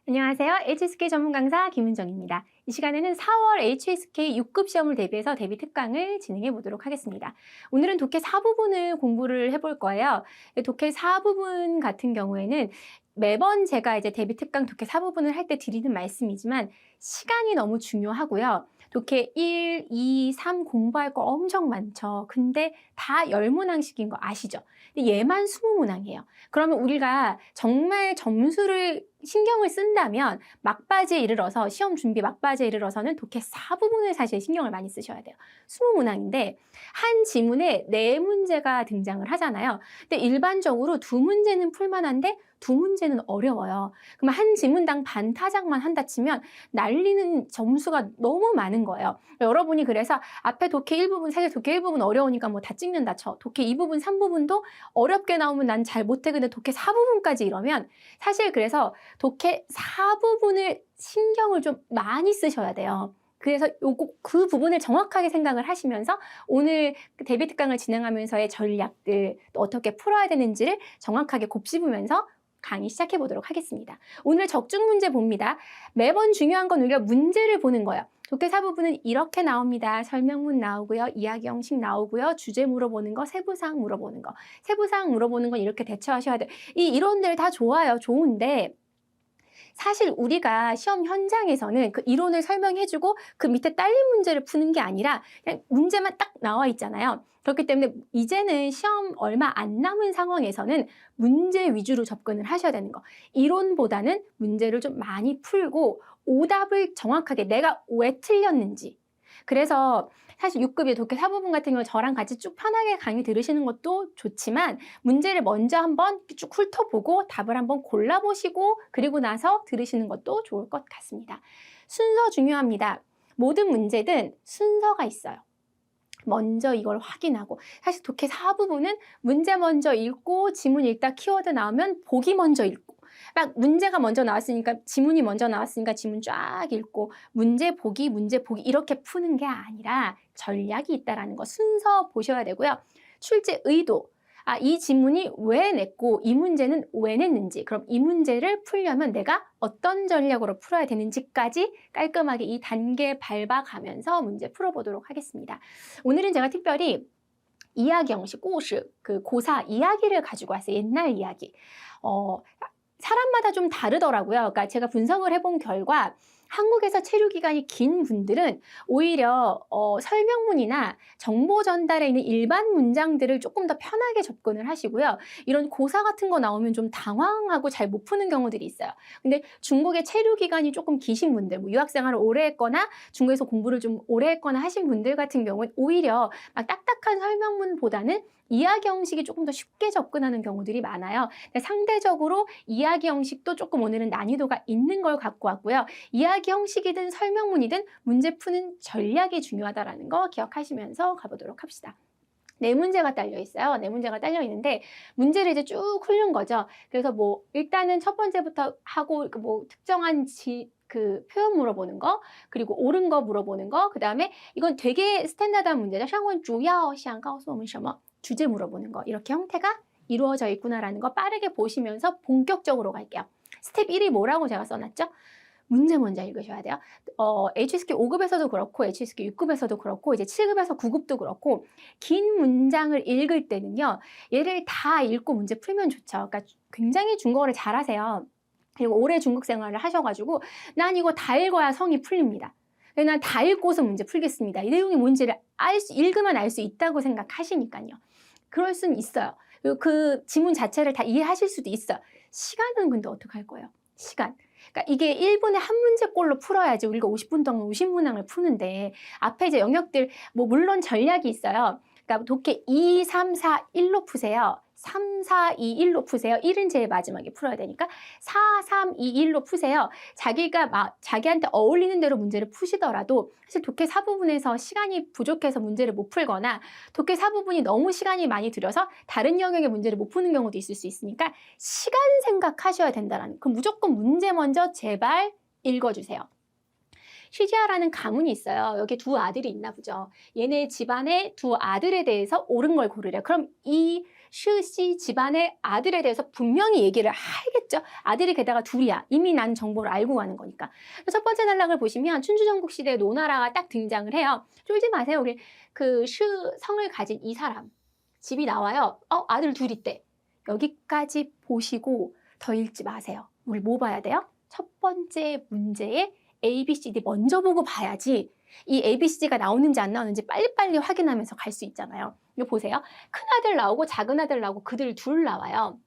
안녕하세요. HSK 전문 강사 김은정입니다. 이 시간에는 4월 HSK 6급 시험을 대비해서 대비 특강을 진행해 보도록 하겠습니다. 오늘은 독해 4부분을 공부를 해볼 거예요. 독해 4부분 같은 경우에는 매번 제가 이제 대비 특강 독해 4부분을 할 때 드리는 말씀이지만 시간이 너무 중요하고요. 독해 1, 2, 3 공부할 거 엄청 많죠. 근데 다 10문항씩인 거 아시죠? 근데 얘만 20문항이에요. 그러면 우리가 정말 점수를 신경을 쓴다면 막바지에 이르러서 시험 준비 막바지에 이르러서는 독해 4부분을 사실 신경을 많이 쓰셔야 돼요. 20문항인데 한 지문에 4문제가 등장을 하잖아요. 근데 일반적으로 2문제는 풀만한데 2문제는 어려워요. 그럼 한 지문당 반 타작만 한다 치면 날리는 점수가 너무 많은 거예요. 여러분이 그래서 앞에 독해 1부분, 사실 독해 1부분 어려우니까 뭐 다 찍는다 쳐. 독해 2부분, 3부분도 어렵게 나오면 난 잘 못해. 근데 독해 4부분까지 이러면 사실 그래서 독해 4부분을 신경을 좀 많이 쓰셔야 돼요. 그래서 그 부분을 정확하게 생각을 하시면서 오늘 대비 특강을 진행하면서의 전략들, 또 어떻게 풀어야 되는지를 정확하게 곱씹으면서 강의 시작해 보도록 하겠습니다. 오늘 적중 문제 봅니다. 매번 중요한 건 우리가 문제를 보는 거예요. 독해 4부분은 이렇게 나옵니다. 설명문 나오고요. 이야기 형식 나오고요. 주제 물어보는 거, 세부사항 물어보는 거. 세부사항 물어보는 건 이렇게 대처하셔야 돼요. 이 이론들 다 좋아요. 좋은데 사실 우리가 시험 현장에서는 그 이론을 설명해주고 그 밑에 딸린 문제를 푸는 게 아니라 그냥 문제만 딱 나와 있잖아요. 그렇기 때문에 이제는 시험 얼마 안 남은 상황에서는 문제 위주로 접근을 하셔야 되는 거. 이론보다는 문제를 좀 많이 풀고 오답을 정확하게 내가 왜 틀렸는지. 그래서 사실 6급의 독해 4부분 같은 경우 저랑 같이 쭉 편하게 강의 들으시는 것도 좋지만 문제를 먼저 한번 쭉 훑어보고 답을 한번 골라보시고 그리고 나서 들으시는 것도 좋을 것 같습니다. 순서 중요합니다. 모든 문제든 순서가 있어요. 먼저 이걸 확인하고 사실 독해 4부분은 문제 먼저 읽고 지문 읽다 키워드 나오면 보기 먼저 읽고 막 문제가 먼저 나왔으니까 지문이 먼저 나왔으니까 지문 쫙 읽고 문제 보기 이렇게 푸는 게 아니라 전략이 있다라는 거 순서 보셔야 되고요. 출제 의도 이 지문이 왜 냈고 이 문제는 왜 냈는지 그럼 이 문제를 풀려면 내가 어떤 전략으로 풀어야 되는지까지 깔끔하게 이 단계 밟아가면서 문제 풀어보도록 하겠습니다. 오늘은 제가 특별히 이야기 형식, 꼬시, 그 고사 이야기를 가지고 왔어요. 옛날 이야기. 사람마다 좀 다르더라고요. 그러니까 제가 분석을 해본 결과 한국에서 체류 기간이 긴 분들은 오히려 설명문이나 정보 전달에 있는 일반 문장들을 조금 더 편하게 접근을 하시고요. 이런 고사 같은 거 나오면 좀 당황하고 잘 못 푸는 경우들이 있어요. 근데 중국의 체류 기간이 조금 기신 분들, 뭐 유학 생활을 오래 했거나 중국에서 공부를 좀 오래 했거나 하신 분들 같은 경우는 오히려 막 딱딱한 설명문보다는 이야기 형식이 조금 더 쉽게 접근하는 경우들이 많아요. 상대적으로 이야기 형식도 조금 오늘은 난이도가 있는 걸 갖고 왔고요. 이야기 형식이든 설명문이든 문제 푸는 전략이 중요하다는 거 기억하시면서 가보도록 합시다. 네 문제가 딸려 있어요. 네 문제가 딸려 있는데 문제를 이제 쭉 훑는 거죠. 그래서 뭐 일단은 첫 번째부터 하고 뭐 특정한 그 표현 물어보는 거, 그리고 옳은 거 물어보는 거, 그 다음에 이건 되게 스탠다드한 문제죠. 上问主要想告诉我们什么 주제 물어보는 거. 이렇게 형태가 이루어져 있구나라는 거 빠르게 보시면서 본격적으로 갈게요. 스텝 1이 뭐라고 제가 써놨죠? 문제 먼저 읽으셔야 돼요. HSK 5급에서도 그렇고 HSK 6급에서도 그렇고 이제 7급에서 9급도 그렇고 긴 문장을 읽을 때는요. 얘를 다 읽고 문제 풀면 좋죠. 그러니까 굉장히 중국어를 잘하세요. 그리고 오래 중국 생활을 하셔가지고 난 이거 다 읽어야 성이 풀립니다. 난 다 읽고서 문제 풀겠습니다. 이 내용이 뭔지를 읽으면 알 수 있다고 생각하시니까요. 그럴 수는 있어요. 그리고 그 지문 자체를 다 이해하실 수도 있어요. 시간은 근데 어떻게 할 거예요? 시간. 그러니까 이게 1분에 한 문제꼴로 풀어야지 우리가 50분 동안 50문항을 푸는데 앞에 이제 영역들 뭐 물론 전략이 있어요. 그러니까 독해 2, 3, 4, 1로 푸세요. 3, 4, 2, 1로 푸세요. 1은 제일 마지막에 풀어야 되니까 4, 3, 2, 1로 푸세요. 자기가 자기한테 어울리는 대로 문제를 푸시더라도 사실 독해 4부분에서 시간이 부족해서 문제를 못 풀거나 독해 4부분이 너무 시간이 많이 들여서 다른 영역의 문제를 못 푸는 경우도 있을 수 있으니까 시간 생각하셔야 된다는 그럼 무조건 문제 먼저 제발 읽어주세요. 쉬지아라는 가문이 있어요. 여기 두 아들이 있나 보죠. 얘네 집안의 두 아들에 대해서 옳은 걸 고르래. 그럼 이 시 집안의 아들에 대해서 분명히 얘기를 하겠죠. 아들이 게다가 둘이야. 이미 난 정보를 알고 가는 거니까. 첫 번째 단락을 보시면 춘추전국 시대에 노나라가 딱 등장을 해요. 쫄지 마세요. 우리 그 시 성을 가진 이 사람. 집이 나와요. 아들 둘 있대. 여기까지 보시고 더 읽지 마세요. 우리 뭐 봐야 돼요? 첫 번째 문제에 A, B, C, D 먼저 보고 봐야지 이 A, B, C, D가 나오는지 안 나오는지 빨리빨리 확인하면서 갈 수 있잖아요. 이거 보세요. 큰아들 나오고 작은아들 나오고 그들 둘 나와요.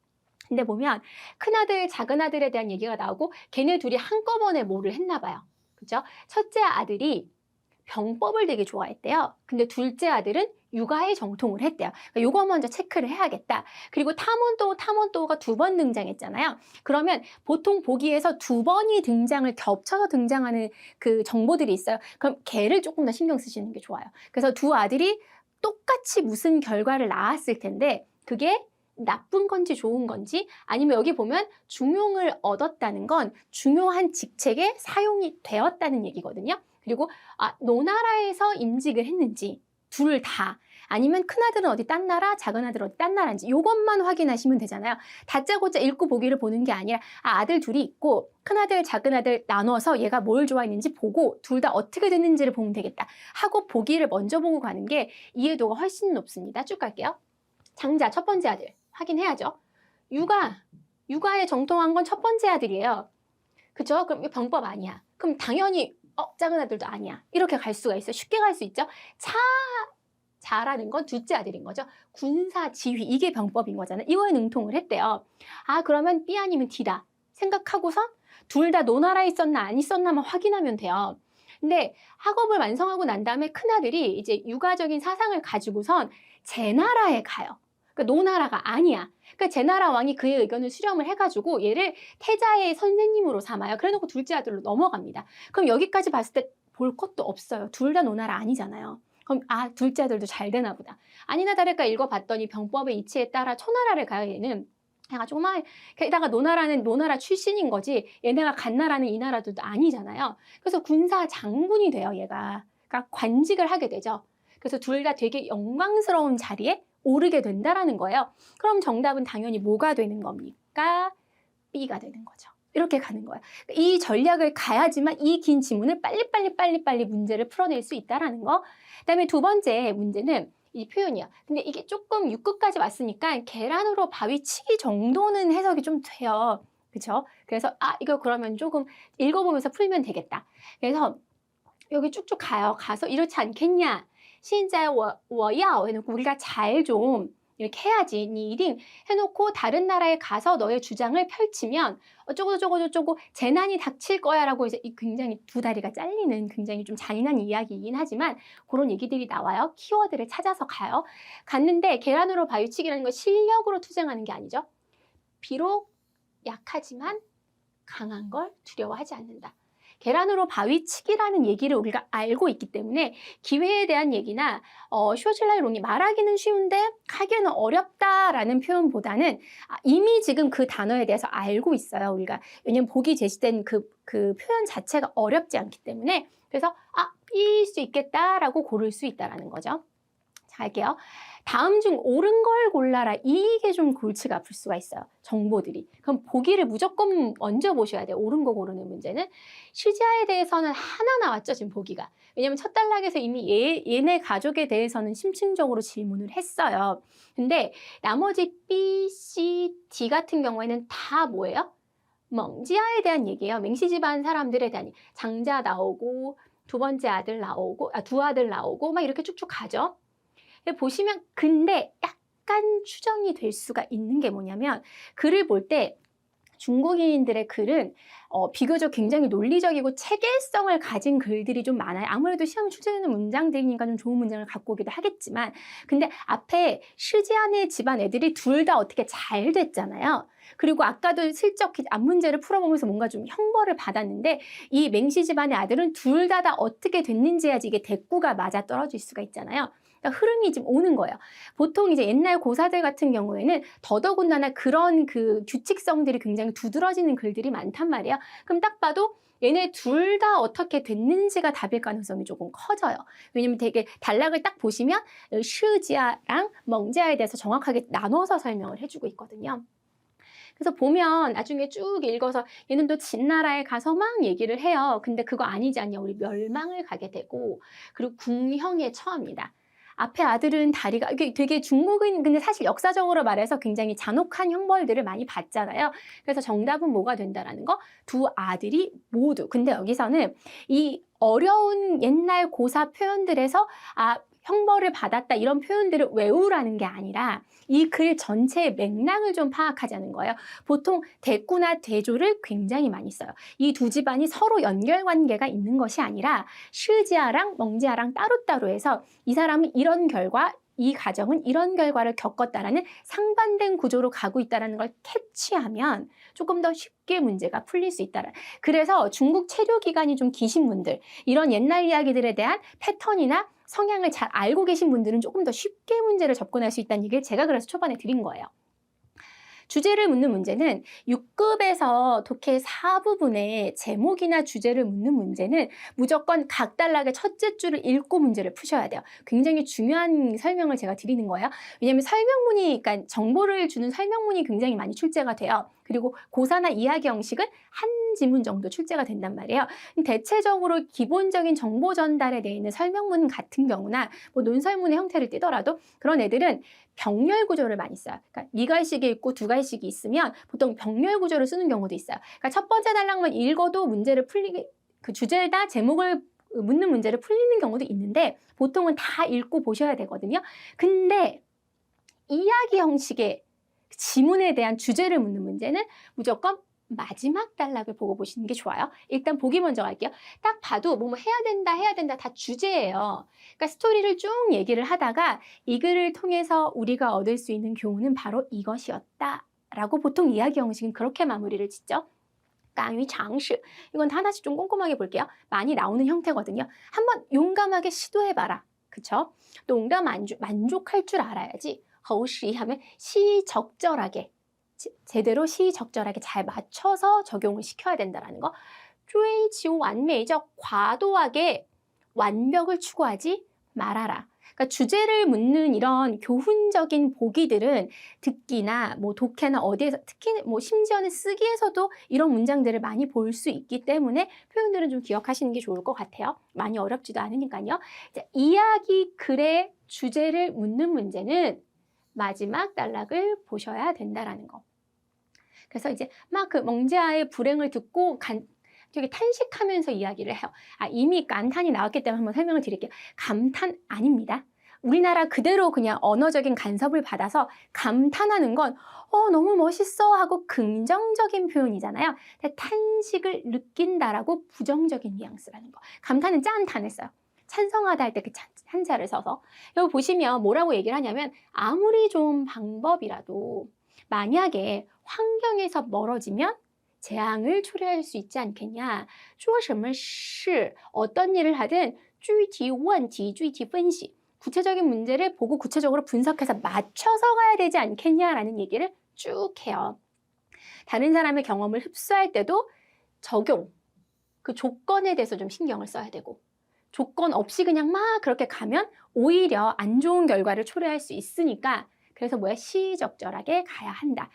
근데 보면 큰아들, 작은아들에 대한 얘기가 나오고 걔네 둘이 한꺼번에 뭐를 했나 봐요. 그죠? 첫째 아들이 병법을 되게 좋아했대요. 근데 둘째 아들은 육아에 정통을 했대요. 그러니까 요거 먼저 체크를 해야겠다. 그리고 탐원도가 두 번 등장했잖아요. 그러면 보통 보기에서 두 번이 겹쳐서 등장하는 그 정보들이 있어요. 그럼 걔를 조금 더 신경 쓰시는 게 좋아요. 그래서 두 아들이 똑같이 무슨 결과를 낳았을 텐데 그게 나쁜 건지 좋은 건지 아니면 여기 보면 중용을 얻었다는 건 중요한 직책에 사용이 되었다는 얘기거든요. 그리고 노나라에서 임직을 했는지 둘 다 아니면 큰아들은 어디 딴 나라, 작은아들은 어디 딴 나라인지 이것만 확인하시면 되잖아요. 다짜고짜 읽고 보기를 보는 게 아니라 아들 둘이 있고 큰아들, 작은아들 나눠서 얘가 뭘 좋아했는지 보고 둘 다 어떻게 됐는지를 보면 되겠다 하고 보기를 먼저 보고 가는 게 이해도가 훨씬 높습니다. 쭉 갈게요. 장자, 첫 번째 아들 확인해야죠. 육아에 정통한 건 첫 번째 아들이에요. 그죠? 그럼 병법 아니야. 그럼 당연히 작은 아들도 아니야. 이렇게 갈 수가 있어요. 쉽게 갈 수 있죠. 자라는 건 둘째 아들인 거죠. 군사 지휘 이게 병법인 거잖아요. 이거에 능통을 했대요. 그러면 B 아니면 D다 생각하고서 둘 다 노나라에 있었나 안 있었나만 확인하면 돼요. 근데 학업을 완성하고 난 다음에 큰아들이 이제 육아적인 사상을 가지고선 제나라에 가요. 그러니까 노나라가 아니야. 그러니까 제나라 왕이 그의 의견을 수렴을 해가지고 얘를 태자의 선생님으로 삼아요. 그래놓고 둘째 아들로 넘어갑니다. 그럼 여기까지 봤을 때 볼 것도 없어요. 둘 다 노나라 아니잖아요. 그럼 둘째 아들도 잘 되나 보다. 아니나 다를까 읽어봤더니 병법의 이치에 따라 초나라를 가요. 얘는 해가지고 게다가 노나라는 노나라 출신인 거지 얘네가 간 나라는 이 나라들도 아니잖아요. 그래서 군사 장군이 돼요. 얘가. 그러니까 관직을 하게 되죠. 그래서 둘 다 되게 영광스러운 자리에 오르게 된다라는 거예요. 그럼 정답은 당연히 뭐가 되는 겁니까? B가 되는 거죠. 이렇게 가는 거예요. 이 전략을 가야지만 이 긴 지문을 빨리 문제를 풀어낼 수 있다라는 거. 그다음에 두 번째 문제는 이 표현이야. 근데 이게 조금 6급까지 왔으니까 계란으로 바위 치기 정도는 해석이 좀 돼요. 그렇죠? 그래서 이거 그러면 조금 읽어보면서 풀면 되겠다. 그래서 여기 쭉쭉 가요. 가서 이렇지 않겠냐? 现在我要 해놓고 우리가 잘 좀 이렇게 해야지. 니 이딩 해놓고 다른 나라에 가서 너의 주장을 펼치면 어쩌고 재난이 닥칠 거야 라고 이제 굉장히 두 다리가 잘리는 굉장히 좀 잔인한 이야기이긴 하지만 그런 얘기들이 나와요. 키워드를 찾아서 가요. 갔는데 계란으로 바위치기라는 건 실력으로 투쟁하는 게 아니죠. 비록 약하지만 강한 걸 두려워하지 않는다. 계란으로 바위치기라는 얘기를 우리가 알고 있기 때문에 기회에 대한 얘기나 슈어칠라의 론이 말하기는 쉬운데 하기는 어렵다라는 표현보다는 이미 지금 그 단어에 대해서 알고 있어요. 우리가 왜냐면 보기 제시된 그 표현 자체가 어렵지 않기 때문에 그래서 B일 수 있겠다라고 고를 수 있다라는 거죠. 자, 할게요. 다음 중 옳은 걸 골라라. 이게 좀 골치가 아플 수가 있어요. 정보들이. 그럼 보기를 무조건 먼저 보셔야 돼요. 옳은 거 고르는 문제는. 시지아에 대해서는 하나 나왔죠. 지금 보기가. 왜냐면 첫 단락에서 이미 얘네 가족에 대해서는 심층적으로 질문을 했어요. 근데 나머지 B, C, D 같은 경우에는 다 뭐예요? 멍지아에 대한 얘기예요. 맹시 집안 사람들에 대한 장자 나오고 두 번째 아들 나오고 두 아들 나오고 막 이렇게 쭉쭉 가죠. 보시면 근데 약간 추정이 될 수가 있는 게 뭐냐면 글을 볼 때 중국인들의 글은 비교적 굉장히 논리적이고 체계성을 가진 글들이 좀 많아요. 아무래도 시험에 출제되는 문장들이니까 좀 좋은 문장을 갖고 오기도 하겠지만 근데 앞에 시지안의 집안 애들이 둘 다 어떻게 잘 됐잖아요. 그리고 아까도 슬쩍 앞문제를 풀어보면서 뭔가 좀 형벌을 받았는데 이 맹시 집안의 아들은 둘 다 어떻게 됐는지 해야지 이게 대꾸가 맞아 떨어질 수가 있잖아요. 그러니까 흐름이 지금 오는 거예요. 보통 이제 옛날 고사들 같은 경우에는 더더군다나 그런 그 규칙성들이 굉장히 두드러지는 글들이 많단 말이에요. 그럼 딱 봐도 얘네 둘 다 어떻게 됐는지가 답일 가능성이 조금 커져요. 왜냐면 되게 단락을 딱 보시면 시지아랑 멍지아에 대해서 정확하게 나눠서 설명을 해주고 있거든요. 그래서 보면 나중에 쭉 읽어서 얘는 또 진나라에 가서 막 얘기를 해요. 근데 그거 아니지 않냐. 우리 멸망을 가게 되고 그리고 궁형에 처합니다. 앞에 아들은 다리가 이게 되게 중국은 근데 사실 역사적으로 말해서 굉장히 잔혹한 형벌들을 많이 받잖아요. 그래서 정답은 뭐가 된다라는 거? 두 아들이 모두. 근데 여기서는 이 어려운 옛날 고사 표현들에서 형벌을 받았다 이런 표현들을 외우라는 게 아니라 이 글 전체의 맥락을 좀 파악하자는 거예요. 보통 대꾸나 대조를 굉장히 많이 써요. 이 두 집안이 서로 연결관계가 있는 것이 아니라 시지아랑 멍지아랑 따로따로 해서 이 사람은 이런 결과, 이 가정은 이런 결과를 겪었다라는 상반된 구조로 가고 있다는 걸 캐치하면 조금 더 쉽게 문제가 풀릴 수 있다. 그래서 중국 체류 기간이 좀 기신 분들, 이런 옛날 이야기들에 대한 패턴이나 성향을 잘 알고 계신 분들은 조금 더 쉽게 문제를 접근할 수 있다는 얘기를 제가 그래서 초반에 드린 거예요. 주제를 묻는 문제는 6급에서 독해 4부분에 제목이나 주제를 묻는 문제는 무조건 각 단락의 첫째 줄을 읽고 문제를 푸셔야 돼요. 굉장히 중요한 설명을 제가 드리는 거예요. 왜냐하면 설명문이, 그러니까 정보를 주는 설명문이 굉장히 많이 출제가 돼요. 그리고 고사나 이야기 형식은 한 지문 정도 출제가 된단 말이에요. 대체적으로 기본적인 정보 전달에 대해 있는 설명문 같은 경우나 뭐 논설문의 형태를 띠더라도 그런 애들은 병렬 구조를 많이 써요. 그러니까 2갈씩이 있고 2갈씩이 있으면 보통 병렬 구조를 쓰는 경우도 있어요. 그러니까 첫 번째 단락만 읽어도 문제를 풀리게, 그 주제나 제목을 묻는 문제를 풀리는 경우도 있는데 보통은 다 읽고 보셔야 되거든요. 근데 이야기 형식의 지문에 대한 주제를 묻는 문제는 무조건 마지막 단락을 보고 보시는 게 좋아요. 일단 보기 먼저 갈게요. 딱 봐도 뭐 해야 된다 다 주제예요. 그러니까 스토리를 쭉 얘기를 하다가 이 글을 통해서 우리가 얻을 수 있는 교훈은 바로 이것이었다 라고 보통 이야기 형식은 그렇게 마무리를 짓죠. 깡위 장시, 이건 하나씩 좀 꼼꼼하게 볼게요. 많이 나오는 형태거든요. 한번 용감하게 시도해봐라. 그쵸? 농담 만족할 줄 알아야지. 허우시 하면 시적절하게, 제대로 시적절하게 잘 맞춰서 적용을 시켜야 된다는 거. 追求完美적 과도하게 완벽을 추구하지 말아라. 그러니까 주제를 묻는 이런 교훈적인 보기들은 듣기나 뭐 독해나 어디에서, 특히 뭐 심지어는 쓰기에서도 이런 문장들을 많이 볼 수 있기 때문에 표현들은 좀 기억하시는 게 좋을 것 같아요. 많이 어렵지도 않으니까요. 이제 이야기 글의 주제를 묻는 문제는 마지막 단락을 보셔야 된다라는 거. 그래서 이제 막 그 멍지아의 불행을 듣고 되게 탄식하면서 이야기를 해요. 이미 감탄이 나왔기 때문에 한번 설명을 드릴게요. 감탄 아닙니다. 우리나라 그대로 그냥 언어적인 간섭을 받아서 감탄하는 건 너무 멋있어 하고 긍정적인 표현이잖아요. 근데 탄식을 느낀다라고 부정적인 뉘앙스라는 거. 감탄은 짠탄을 써요. 찬성하다 할 때 그 한자를 써서. 여기 보시면 뭐라고 얘기를 하냐면 아무리 좋은 방법이라도 만약에 환경에서 멀어지면 재앙을 초래할 수 있지 않겠냐. 做什么事 어떤 일을 하든 具体问题具体分析 구체적인 문제를 보고 구체적으로 분석해서 맞춰서 가야 되지 않겠냐라는 얘기를 쭉 해요. 다른 사람의 경험을 흡수할 때도 적용, 그 조건에 대해서 좀 신경을 써야 되고 조건 없이 그냥 막 그렇게 가면 오히려 안 좋은 결과를 초래할 수 있으니까 그래서 시적절하게 가야 한다.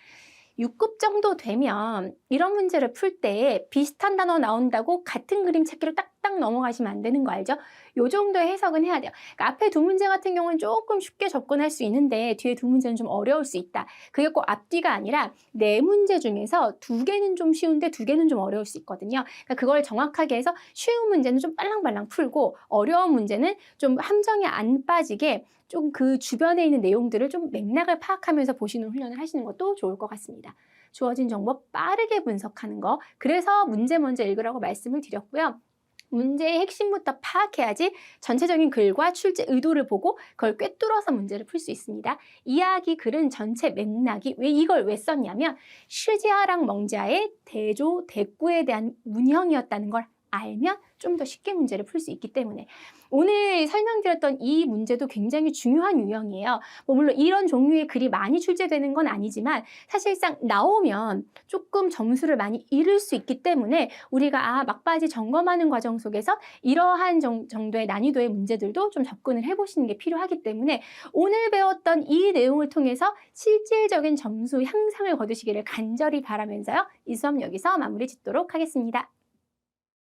6급 정도 되면 이런 문제를 풀 때 비슷한 단어 나온다고 같은 그림 찾기로 딱딱 넘어가시면 안 되는 거 알죠? 요 정도의 해석은 해야 돼요. 그러니까 앞에 두 문제 같은 경우는 조금 쉽게 접근할 수 있는데 뒤에 두 문제는 좀 어려울 수 있다. 그게 꼭 앞뒤가 아니라 네 문제 중에서 두 개는 좀 쉬운데 두 개는 좀 어려울 수 있거든요. 그러니까 그걸 정확하게 해서 쉬운 문제는 좀 빨랑빨랑 풀고 어려운 문제는 좀 함정에 안 빠지게 좀 그 주변에 있는 내용들을 좀 맥락을 파악하면서 보시는 훈련을 하시는 것도 좋을 것 같습니다. 주어진 정보 빠르게 분석하는 거. 그래서 문제 먼저 읽으라고 말씀을 드렸고요. 문제의 핵심부터 파악해야지 전체적인 글과 출제 의도를 보고 그걸 꿰뚫어서 문제를 풀 수 있습니다. 이야기 글은 전체 맥락이 이걸 왜 썼냐면 시지아랑 멍지아의 대조, 대꾸에 대한 문형이었다는 걸 알면 좀 더 쉽게 문제를 풀 수 있기 때문에 오늘 설명드렸던 이 문제도 굉장히 중요한 유형이에요. 뭐 물론 이런 종류의 글이 많이 출제되는 건 아니지만 사실상 나오면 조금 점수를 많이 잃을 수 있기 때문에 우리가 막바지 점검하는 과정 속에서 이러한 정도의 난이도의 문제들도 좀 접근을 해보시는 게 필요하기 때문에 오늘 배웠던 이 내용을 통해서 실질적인 점수 향상을 거두시기를 간절히 바라면서요. 이 수업 여기서 마무리 짓도록 하겠습니다.